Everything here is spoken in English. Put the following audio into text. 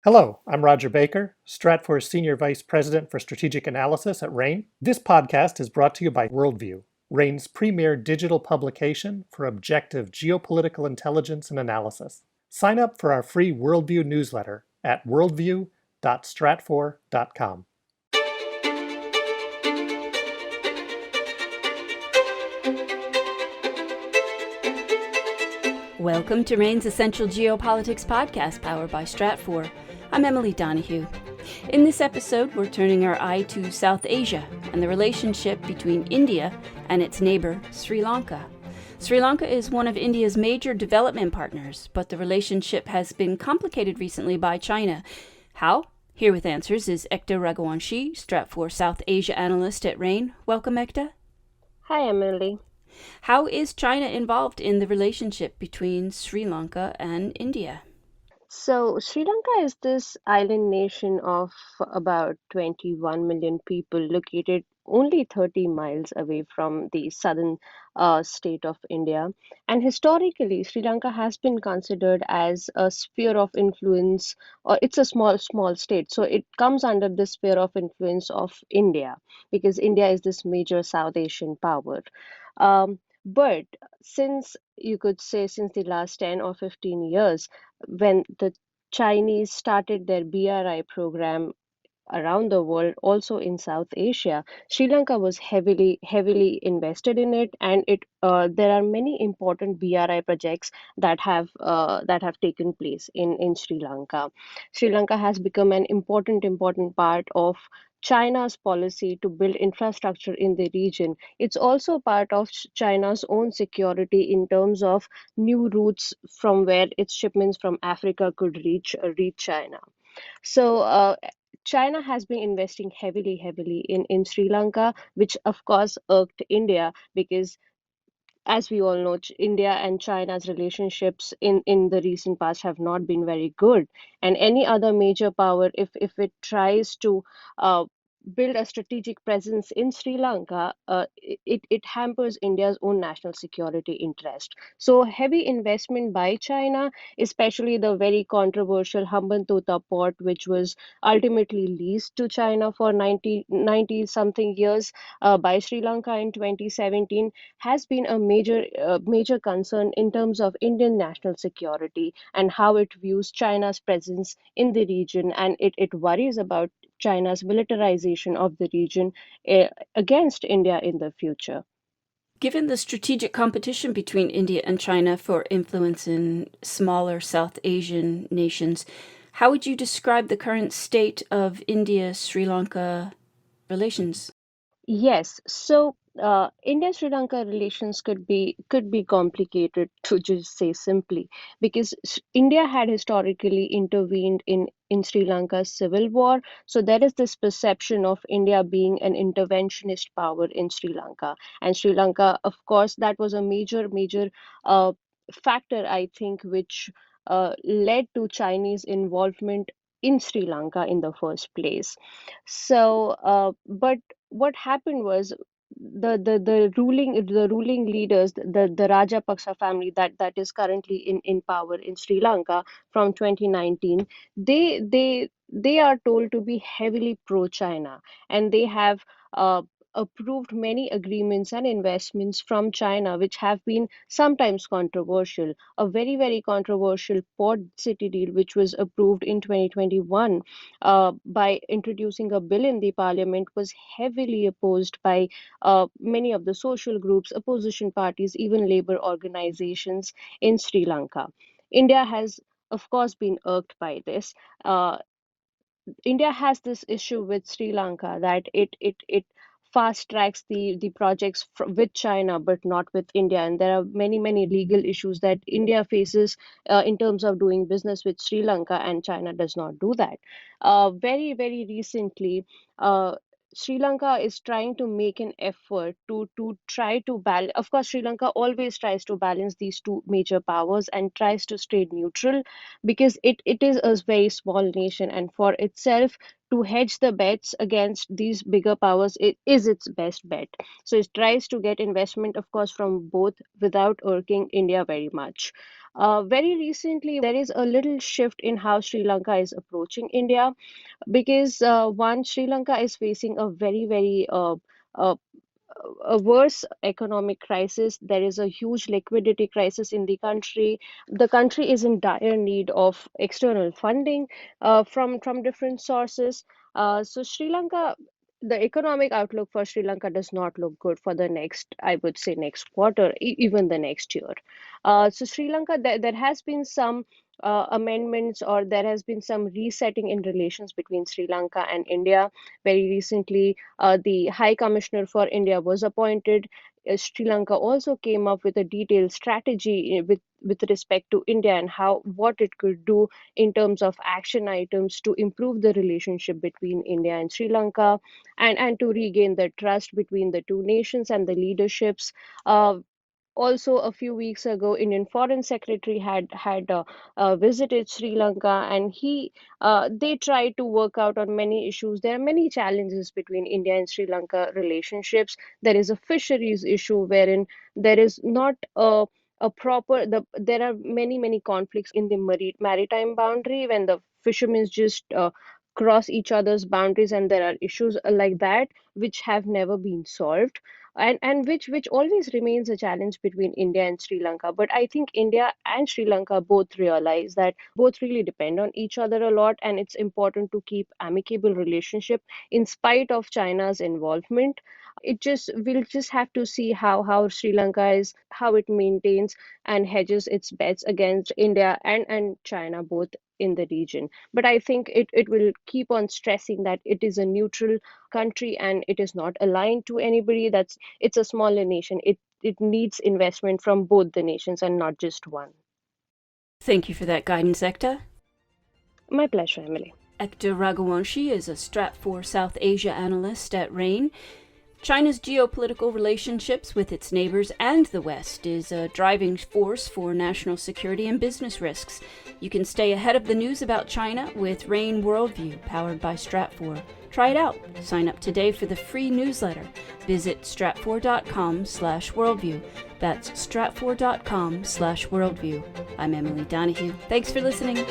Hello, I'm Roger Baker, Stratfor's Senior Vice President for Strategic Analysis at RANE. This podcast is brought to you by Worldview, RANE's premier digital publication for objective geopolitical intelligence and analysis. Sign up for our free Worldview newsletter at worldview.stratfor.com. Welcome to RANE's Essential Geopolitics podcast powered by Stratfor. I'm Emily Donahue. In this episode, we're turning our eye to South Asia and the relationship between India and its neighbor, Sri Lanka. Sri Lanka is one of India's major development partners, but the relationship has been complicated recently by China. How? Here with answers is Ekta Raghuvanshi, Stratfor South Asia analyst at RANE. Welcome, Ekta. Hi, Emily. How is China involved in the relationship between Sri Lanka and India? So, Sri Lanka is this island nation of about 21 million people located only 30 miles away from the southern state of India. And historically, Sri Lanka has been considered as a sphere of influence, or it's a small state. So, it comes under the sphere of influence of India because India is this major South Asian power. But since you could say since the last 10 or 15 years, when the Chinese started their BRI program around the world, also in South Asia, Sri Lanka was heavily invested in it, and there are many important BRI projects that have taken place in Sri Lanka. Sri Lanka has become an important part of China's policy to build infrastructure in the region. It's also part of China's own security in terms of new routes from where its shipments from Africa could reach China. So China has been investing heavily in Sri Lanka, which of course irked India because, as we all know, India and China's relationships in the recent past have not been very good. And any other major power, if it tries to build a strategic presence in Sri Lanka, it hampers India's own national security interest. So heavy investment by China, especially the very controversial Hambantota port, which was ultimately leased to China for 90 something years by Sri Lanka in 2017, has been a major concern in terms of Indian national security and how it views China's presence in the region, and it worries about China's militarization of the region against India in the future. Given the strategic competition between India and China for influence in smaller South Asian nations, how would you describe the current state of India-Sri Lanka relations? Yes, so India-Sri Lanka relations could be complicated to just say simply because India had historically intervened in Sri Lanka's civil war. So there is this perception of India being an interventionist power in Sri Lanka, and Sri Lanka, of course, that was a major uh, factor, I think, which led to Chinese involvement in Sri Lanka in the first place. So, but what happened was the ruling leaders, the Rajapaksa family that is currently in power in Sri Lanka from 2019, they are told to be heavily pro-China, and they have approved many agreements and investments from China, which have been sometimes controversial. A very controversial port city deal, which was approved in 2021 by introducing a bill in the parliament, was heavily opposed by many of the social groups, opposition parties, even labor organizations in Sri Lanka. India has, of course, been irked by this. Uh, India has this issue with Sri Lanka that it fast tracks the projects with China but not with India, and there are many legal issues that India faces in terms of doing business with Sri Lanka, and China does not do that. Very recently. Sri Lanka is trying to make an effort to try to balance. Of course, Sri Lanka always tries to balance these two major powers and tries to stay neutral because it is a very small nation, and for itself to hedge the bets against these bigger powers, it is its best bet. So it tries to get investment, of course, from both without irking India very much. Very recently, there is a little shift in how Sri Lanka is approaching India because one, Sri Lanka is facing a uh, a worse economic crisis. There is a huge liquidity crisis in the country. The country is in dire need of external funding from different sources. So Sri Lanka, the economic outlook for Sri Lanka does not look good for the next, I would say, next quarter, even the next year. So Sri Lanka, there has been some amendments, or there has been some resetting in relations between Sri Lanka and India. Very recently, the High Commissioner for India was appointed. Sri Lanka also came up with a detailed strategy with respect to India and how what it could do in terms of action items to improve the relationship between India and Sri Lanka, and to regain the trust between the two nations and the leaderships. Also, a few weeks ago, Indian Foreign Secretary had visited Sri Lanka, and he they tried to work out on many issues. There are many challenges between India and Sri Lanka relationships. There is a fisheries issue wherein there is not a proper there are many conflicts in the maritime boundary when the fishermen just cross each other's boundaries, and there are issues like that which have never been solved, and which always remains a challenge between India and Sri Lanka. But I think India and Sri Lanka both realize that both really depend on each other a lot, and it's important to keep amicable relationship in spite of China's involvement. It just we'll just have to see how Sri Lanka is, how it maintains and hedges its bets against India and China both in the region. But I think it will keep on stressing that it is a neutral country and it is not aligned to anybody. It's a smaller nation. It needs investment from both the nations and not just one. Thank you for that guidance, Ekta. My pleasure, Emily. Ekta Raghuvanshi is a Stratfor South Asia analyst at RANE. China's geopolitical relationships with its neighbors and the West is a driving force for national security and business risks. You can stay ahead of the news about China with RANE Worldview, powered by Stratfor. Try it out. Sign up today for the free newsletter. Visit stratfor.com/worldview. That's stratfor.com/worldview. I'm Emily Donahue. Thanks for listening.